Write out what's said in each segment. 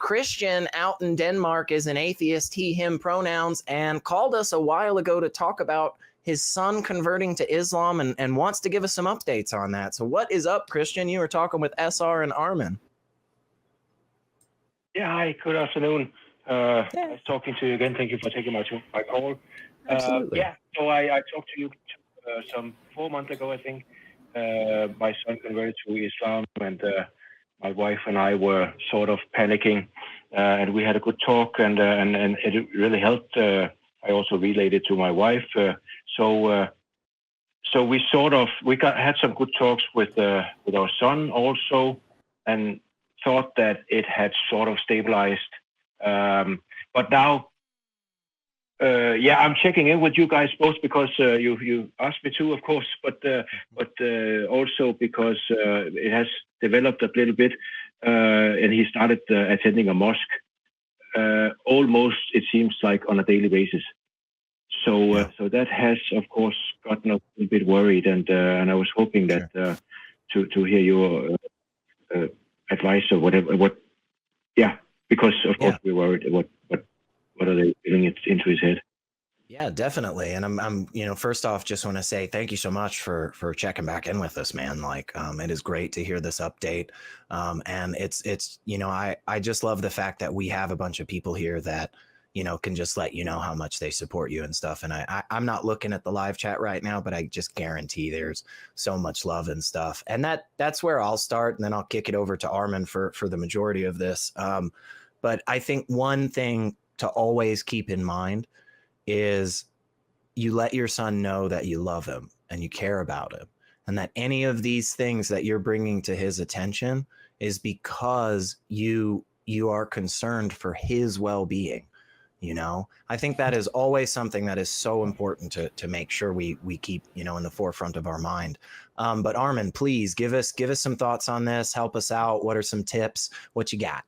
Kristian out in Denmark is an atheist, he, him pronouns, and called us a while ago to talk about his son converting to Islam and wants to give us some updates on that. So what is up, Kristian? You were talking with SR and Armin. Yeah, hi, good afternoon. Nice talking to you again. Thank you for taking my call. Absolutely. So I talked to you some 4 months ago, I think. My son converted to Islam, and my wife and I were sort of panicking, and we had a good talk, and it really helped. I also relayed it to my wife. So we had some good talks with our son also, and thought that it had sort of stabilized. But now, I'm checking in with you guys both because you asked me to, of course, but also because it has developed a little bit, and he started attending a mosque almost, it seems like, on a daily basis. So that has, of course, gotten a little bit worried, and I was hoping that to hear your advice or whatever. Because of course we're worried. What are they getting into his head? Yeah, definitely. And I'm first off, just want to say thank you so much for checking back in with us, man. Like, it is great to hear this update. And it's I just love the fact that we have a bunch of people here that, can just let you know how much they support you and stuff. And I'm not looking at the live chat right now, but I just guarantee there's so much love and stuff. And that's where I'll start, and then I'll kick it over to Armin for the majority of this. But I think one thing to always keep in mind is you let your son know that you love him and you care about him, and that any of these things that you're bringing to his attention is because you are concerned for his well-being. I think that is always something that is so important to make sure we keep, in the forefront of our mind. But Armin, please give us some thoughts on this. Help us out. What are some tips? What you got?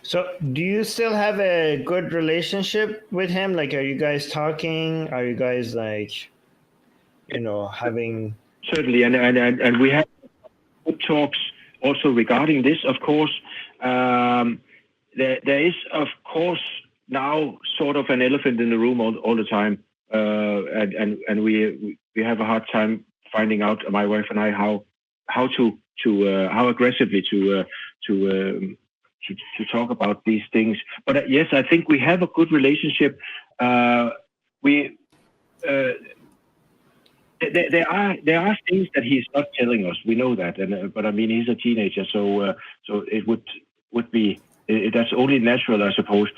So do you still have a good relationship with him? Like, are you guys talking? Are you guys having... Certainly. And we have good talks also regarding this, of course. There is, of course, now sort of an elephant in the room all the time. And we have a hard time finding out, my wife and I, how aggressively to talk about these things. But yes, I think we have a good relationship. There are things that he's not telling us. We know that, but I mean, he's a teenager, so it would be that's only natural, I suppose.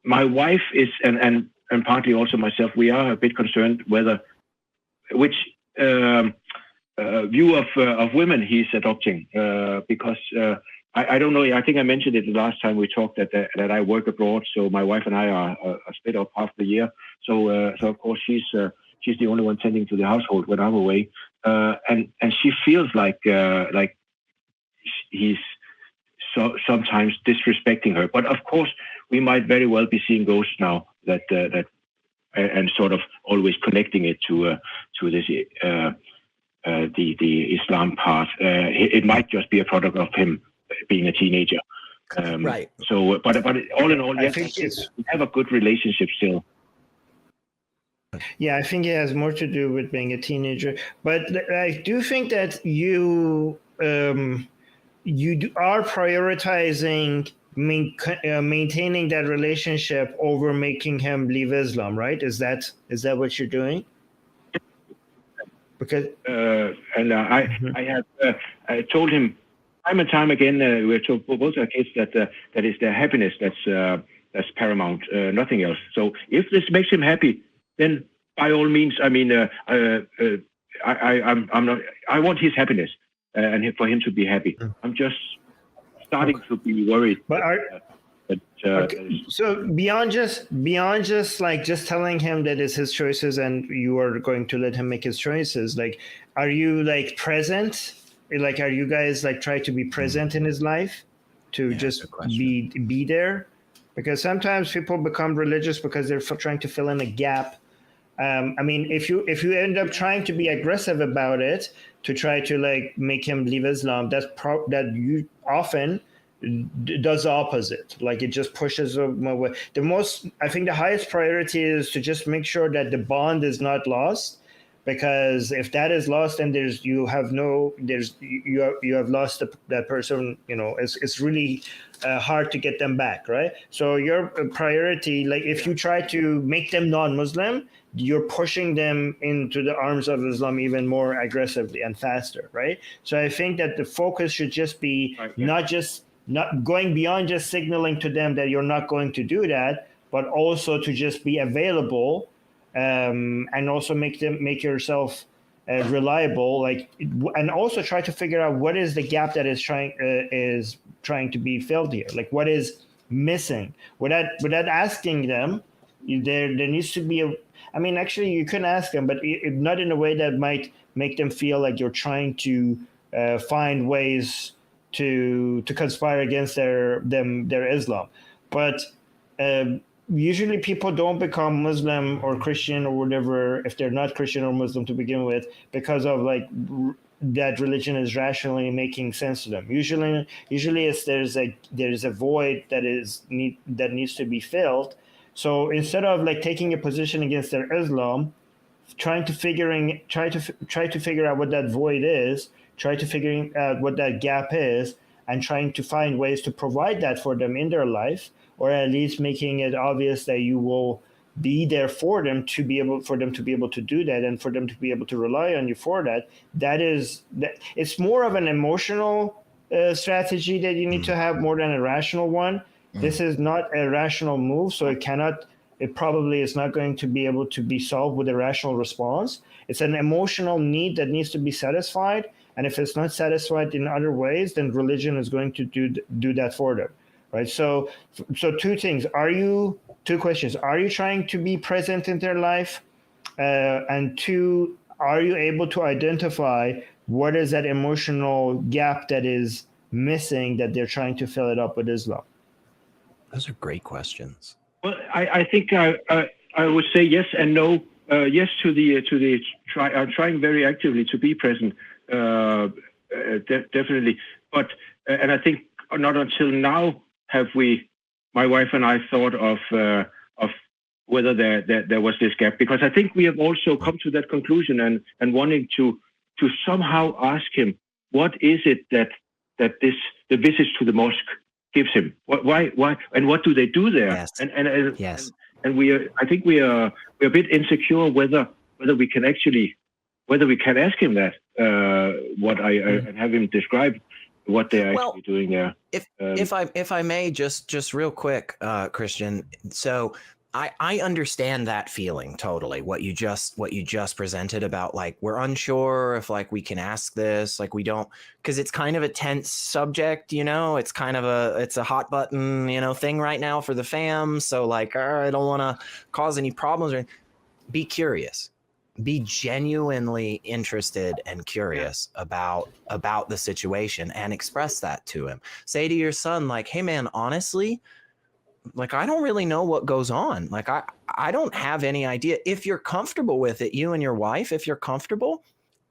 My wife is, and partly also myself, we are a bit concerned which view of women he's adopting, because. I don't know. I think I mentioned it the last time we talked that I work abroad. So my wife and I are split up half the year. So of course she's the only one tending to the household when I'm away. And she feels like he's sometimes disrespecting her. But of course we might very well be seeing ghosts now that and sort of always connecting it to this the Islam part. It might just be a product of him being a teenager. Right. So, but all in all, yes, we have a good relationship still. Yeah, I think it has more to do with being a teenager. But I do think that you are prioritizing maintaining that relationship over making him leave Islam, right? Is that what you're doing? Because I have told him time and time again, we're told both our kids that is their happiness that's paramount, nothing else. So if this makes him happy, then by all means, I mean, I'm not. I want his happiness and for him to be happy. I'm just starting to be worried. But so beyond just telling him that it's his choices and you are going to let him make his choices, like, are you like present? Like, are you guys like try to be present in his life to just be there? Because sometimes people become religious because they're trying to fill in a gap. I mean, if you end up trying to be aggressive about it to try to like make him leave Islam, that you often does the opposite. Like it just pushes them away. I think the highest priority is to just make sure that the bond is not lost, because if that is lost, then you have lost that person. It's really hard to get them back, right? So your priority, like if you try to make them non-Muslim, you're pushing them into the arms of Islam even more aggressively and faster, right? So I think that the focus should just be not going beyond just signaling to them that you're not going to do that, but also to just be available, and also make yourself reliable, and also try to figure out what is the gap that is trying to be filled here. Like what is missing? Without asking them, there needs to be actually you can ask them, but not in a way that might make them feel like you're trying to find ways to conspire against their Islam. But usually people don't become Muslim or Christian or whatever if they're not Christian or Muslim to begin with because of that religion is rationally making sense to them. Usually there's a void that needs to be filled. So instead of taking a position against their Islam, try to figure out what that void is, try to figure out what that gap is, and trying to find ways to provide that for them in their life, or at least making it obvious that you will be there for them to be able to do that, and for them to be able to rely on you for that. It's more of an emotional strategy that you need to have more than a rational one. This is not a rational move, so it probably is not going to be able to be solved with a rational response. It's an emotional need that needs to be satisfied. And if it's not satisfied in other ways, then religion is going to do that for them, right? So two things. Two questions. Are you trying to be present in their life? And two, are you able to identify what is that emotional gap that is missing that they're trying to fill it up with Islam? Those are great questions. Well, I think I would say yes and no. Yes to the trying very actively to be present, definitely. But and I think not until now have we, my wife and I, thought of whether there was this gap, because I think we have also come to that conclusion and wanting to somehow ask him, what is it that the visits to the mosque gives him? Why, and what do they do there? Yes. Yes. And I think we're a bit insecure whether we can ask him that, and have him describe what they're actually doing there. If I may, just real quick, Kristian. So I understand that feeling totally. What you just presented about we're unsure if we can ask this, we don't, because it's kind of a tense subject, it's kind of it's a hot button, thing right now for the fam. So I don't want to cause any problems. Be curious, be genuinely interested and curious about the situation, and express that to him. Say to your son, hey man, honestly, I don't really know what goes on. I don't have any idea. If you're comfortable with it, you and your wife, if you're comfortable,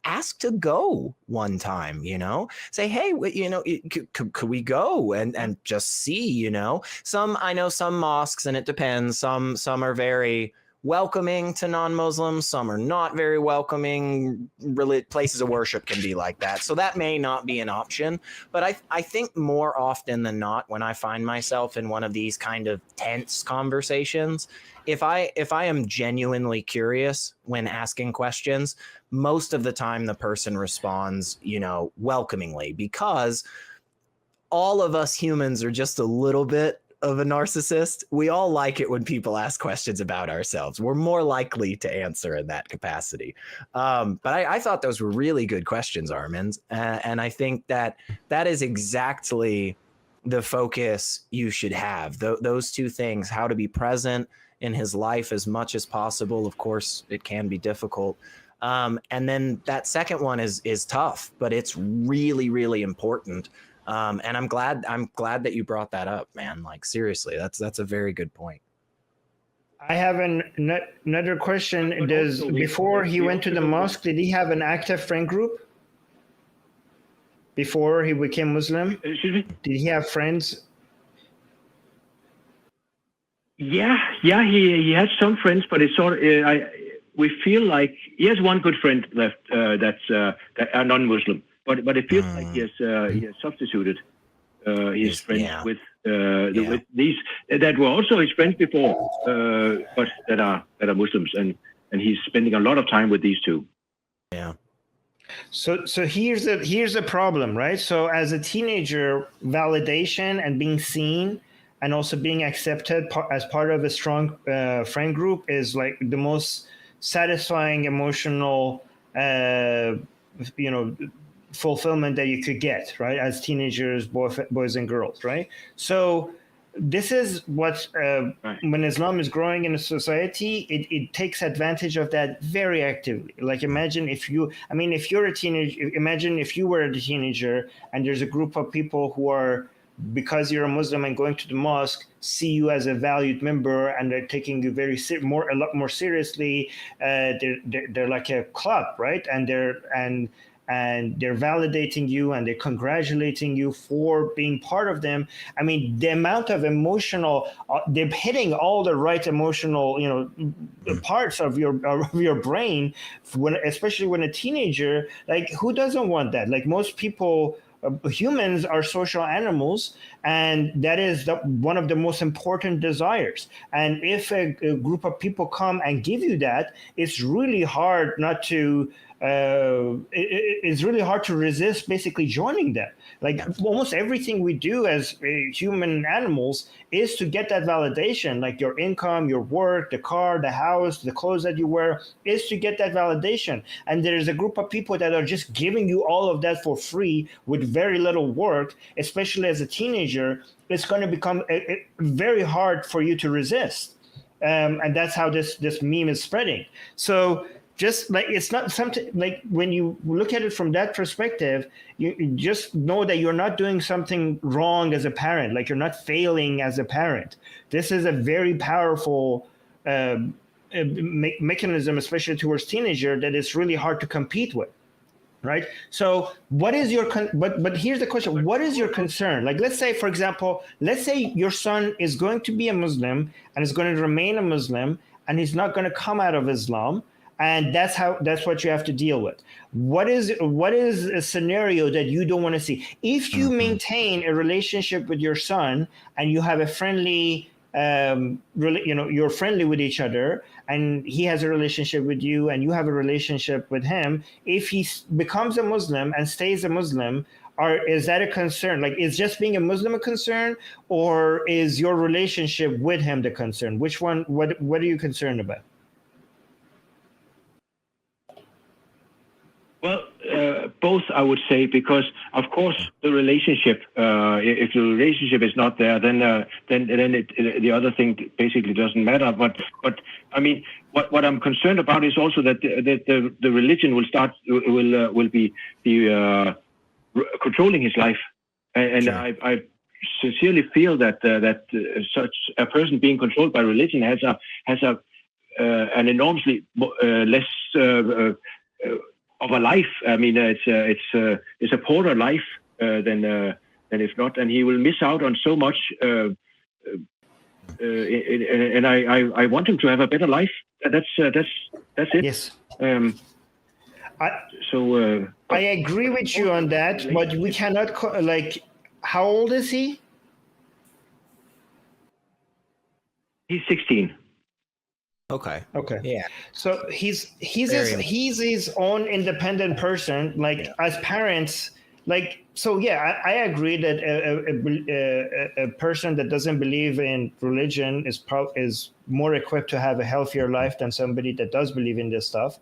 ask to go one time, say, hey, could we go and just see, I know some mosques, and it depends. Some are very welcoming to non-Muslims. Some are not very welcoming. Really, places of worship can be like that. So that may not be an option. But I think more often than not, when I find myself in one of these kind of tense conversations, if I am genuinely curious when asking questions, most of the time the person responds, welcomingly, because all of us humans are just a little bit of a narcissist. We all like it when people ask questions about ourselves. We're more likely to answer in that capacity. But I thought those were really good questions, Armin. And I think that is exactly the focus you should have. Those two things, how to be present in his life as much as possible. Of course, it can be difficult. And then that second one is tough, but it's really, really important. And I'm glad that you brought that up, man. Seriously, that's a very good point. I have another question. Before he went to the mosque, did he have an active friend group? before he became Muslim? Excuse me? Did he have friends? Yeah, he has some friends, but it's sort of, we feel like he has one good friend left that are non-Muslim, but it feels like he has substituted his friends with with these that were also his friends before, but that are Muslims, and he's spending a lot of time with these two. Yeah. So here's the problem, right? So as a teenager, validation and being seen and also being accepted as part of a strong friend group is like the most satisfying emotional fulfillment that you could get, right? As teenagers, boys and girls, right? So this is what when Islam is growing in a society, it takes advantage of that very actively. Like imagine if you're a teenager, imagine if you were a teenager and there's a group of people who are, because you're a Muslim and going to the mosque, see you as a valued member, and they're taking you a lot more seriously. They're like a club, right? And they're validating you and they're congratulating you for being part of them. I mean, the amount of emotional, they're hitting all the right emotional, parts of your brain, especially when a teenager, like who doesn't want that? Like most people, humans are social animals, and that is one of the most important desires. And if a group of people come and give you that, it's really hard not to it's really hard to resist basically joining them. Like almost everything we do as human animals is to get that validation, like your income, your work, the car, the house, the clothes that you wear, is to get that validation. And there's a group of people that are just giving you all of that for free with very little work, especially as a teenager. It's going to become very hard for you to resist. And that's how this meme is spreading. So just like, it's not something like, when you look at it from that perspective, you just know that you're not doing something wrong as a parent, like you're not failing as a parent. This is a very powerful mechanism, especially towards teenager, that is really hard to compete with. Right. So what is your but here's the question. What is your concern? Like, let's say, for example, your son is going to be a Muslim and is going to remain a Muslim, and he's not going to come out of Islam. And that's what you have to deal with. What is a scenario that you don't want to see? If you maintain a relationship with your son and you have a friendly, you're friendly with each other, and he has a relationship with you and you have a relationship with him, if he becomes a Muslim and stays a Muslim, is that a concern? Like, is just being a Muslim a concern, or is your relationship with him the concern? Which one? What are you concerned about? Well, both, I would say, because of course the relationship. If the relationship is not there, then the other thing basically doesn't matter. But I mean, what I'm concerned about is also that the religion will be controlling his life, and sure. I sincerely feel that such a person being controlled by religion has an enormously less. Of a life. I mean, it's a poorer life than if not, and he will miss out on so much. And I want him to have a better life. That's it. Yes. I agree with you on that, but we cannot how old is he? He's 16. Okay. Yeah. So he's his own independent person. Like, as parents, like, so yeah, I agree that a person that doesn't believe in religion is more equipped to have a healthier life than somebody that does believe in this stuff.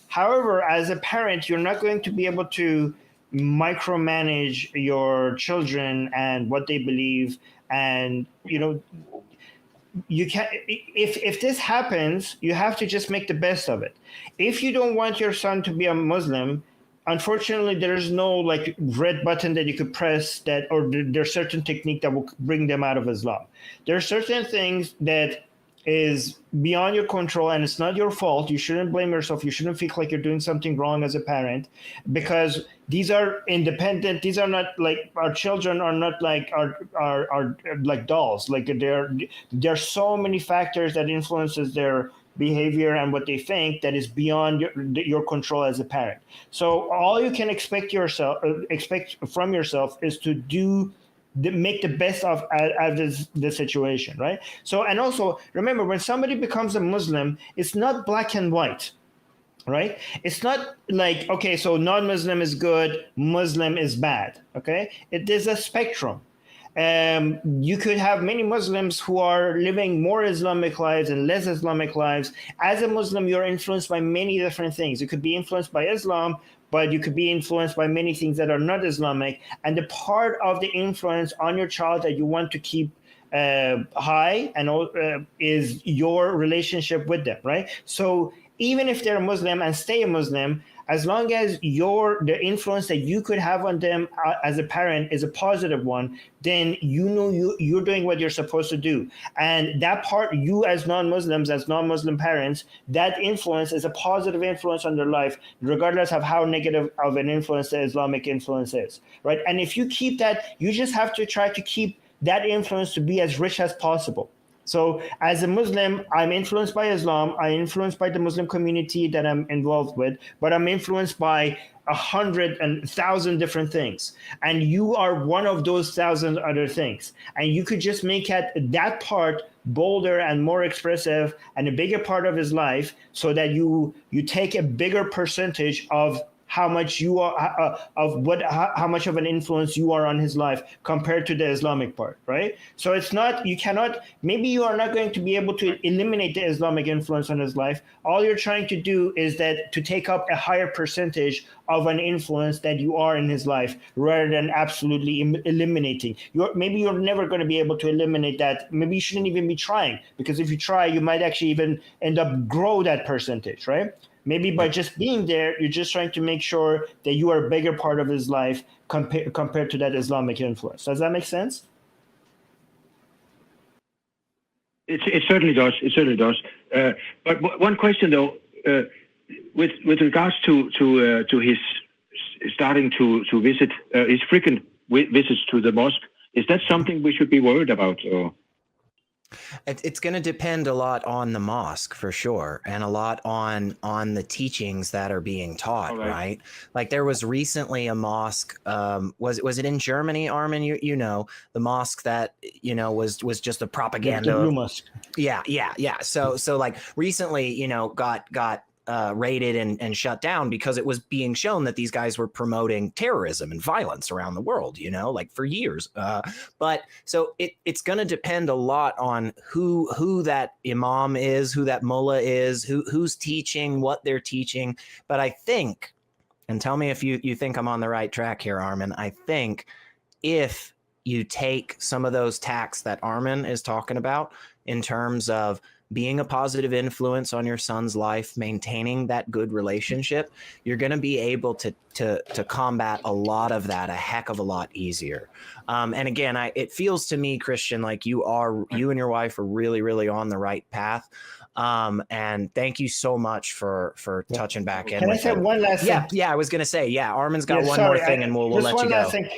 However, as a parent, you're not going to be able to micromanage your children and what they believe, and you can't. If this happens, you have to just make the best of it. If you don't want your son to be a Muslim, unfortunately, there's no red button that you could press or there's certain technique that will bring them out of Islam. There are certain things that is beyond your control, and it's not your fault. You shouldn't blame yourself. You shouldn't feel like you're doing something wrong as a parent, because these are independent. These are not like, our children are not like are like dolls. Like there are so many factors that influences their behavior and what they think that is beyond your control as a parent. So all you can expect from yourself is to make the best of this situation, right? So, and also remember, when somebody becomes a Muslim, it's not black and white, right? It's not like, okay, so non-Muslim is good, Muslim is bad, okay? It is a spectrum. You could have many Muslims who are living more Islamic lives and less Islamic lives. As a Muslim, you're influenced by many different things. You could be influenced by Islam, but you could be influenced by many things that are not Islamic. And the part of the influence on your child that you want to keep high and is your relationship with them, right? So even if they're Muslim and stay a Muslim, as long as the influence that you could have on them as a parent is a positive one, then you're doing what you're supposed to do. And that part, you as non-Muslims, as non-Muslim parents, that influence is a positive influence on their life, regardless of how negative of an influence the Islamic influence is, right? And if you keep that, you just have to try to keep that influence to be as rich as possible. So as a Muslim, I'm influenced by Islam. I'm influenced by the Muslim community that I'm involved with, but I'm influenced by 100 and 1,000 different things. And you are one of those 1,000 other things. And you could just make that part bolder and more expressive and a bigger part of his life, so that you take a bigger percentage of how much you are how much of an influence you are on his life compared to the Islamic part, right? So it's not, maybe you are not going to be able to eliminate the Islamic influence on his life. All you're trying to do is that to take up a higher percentage of an influence that you are in his life, rather than absolutely eliminating. Maybe you're never going to be able to eliminate that. Maybe you shouldn't even be trying, because if you try, you might actually even end up grow that percentage, right? Maybe by just being there, you're just trying to make sure that you are a bigger part of his life compared to that Islamic influence. Does that make sense? It certainly does. It certainly does. But one question though, with regards to his starting to visit his frequent visits to the mosque, is that something we should be worried about? Or? It's going to depend a lot on the mosque, for sure, and a lot on the teachings that are being taught, right? Like there was recently a mosque, was it in Germany, Armin? You know, the mosque that, was just a propaganda. The blue mosque. Yeah. So like recently, got raided and shut down because it was being shown that these guys were promoting terrorism and violence around the world, like for years. But so it's going to depend a lot on who that imam is, who that mullah is, who's teaching, what they're teaching. But I think, and tell me if you think I'm on the right track here, Armin, I think if you take some of those tacks that Armin is talking about in terms of being a positive influence on your son's life, maintaining that good relationship, you're going to be able to combat a lot of that a heck of a lot easier. And again, it feels to me, Kristian, like you and your wife are really, really on the right path. And thank you so much for touching back in. Can I say one last thing? Yeah, I was going to say, Armin's got one more thing, and we'll let you go. Thing.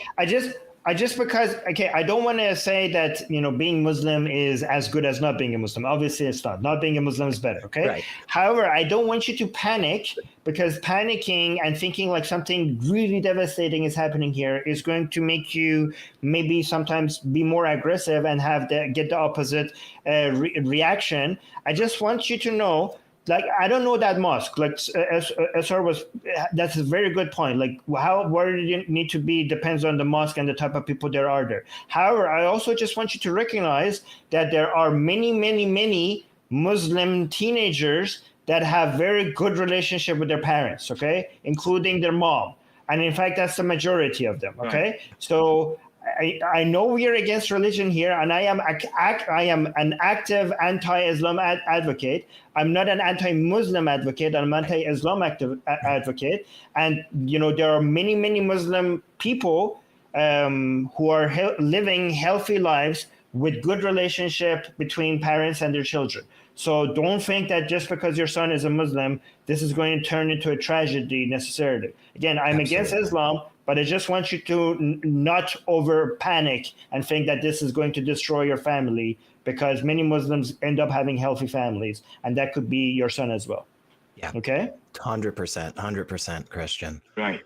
Because I don't want to say that, being Muslim is as good as not being a Muslim. Obviously, it's not. Not being a Muslim is better, okay? Right. However, I don't want you to panic, because panicking and thinking like something really devastating is happening here is going to make you maybe sometimes be more aggressive and get the opposite reaction. I just want you to know, like, I don't know that mosque. Like, that's a very good point. Like, where you need to be depends on the mosque and the type of people there are there. However, I also just want you to recognize that there are many, many, many Muslim teenagers that have very good relationship with their parents, okay, including their mom. And in fact, that's the majority of them, okay? Right. So I know we are against religion here, and I am an active anti-Islam advocate. I'm not an anti-Muslim advocate. I'm an anti-Islam advocate. And, there are many, many Muslim people who are living healthy lives with good relationship between parents and their children. So don't think that just because your son is a Muslim, this is going to turn into a tragedy necessarily. Again, I'm against Islam, but I just want you to not over panic and think that this is going to destroy your family, because many Muslims end up having healthy families, and that could be your son as well. Yeah. Okay. 100%, Kristian. Right.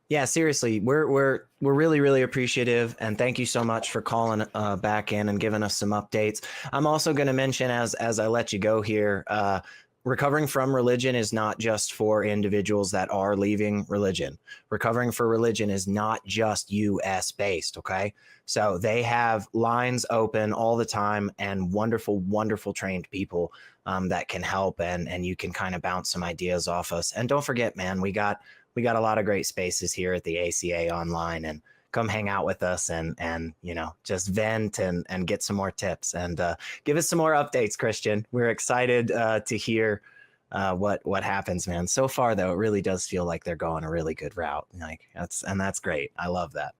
Yeah, seriously, we're really, really appreciative, and thank you so much for calling back in and giving us some updates. I'm also going to mention, as I let you go here, recovering from religion is not just for individuals that are leaving religion. Recovering for religion is not just US based. Okay. So they have lines open all the time, and wonderful, wonderful trained people that can help, and you can kind of bounce some ideas off us. And don't forget, man, we got a lot of great spaces here at the ACA online, and come hang out with us and just vent and get some more tips, and give us some more updates, Kristian. We're excited to hear what happens, man. So far though, it really does feel like they're going a really good route. Like that's great. I love that.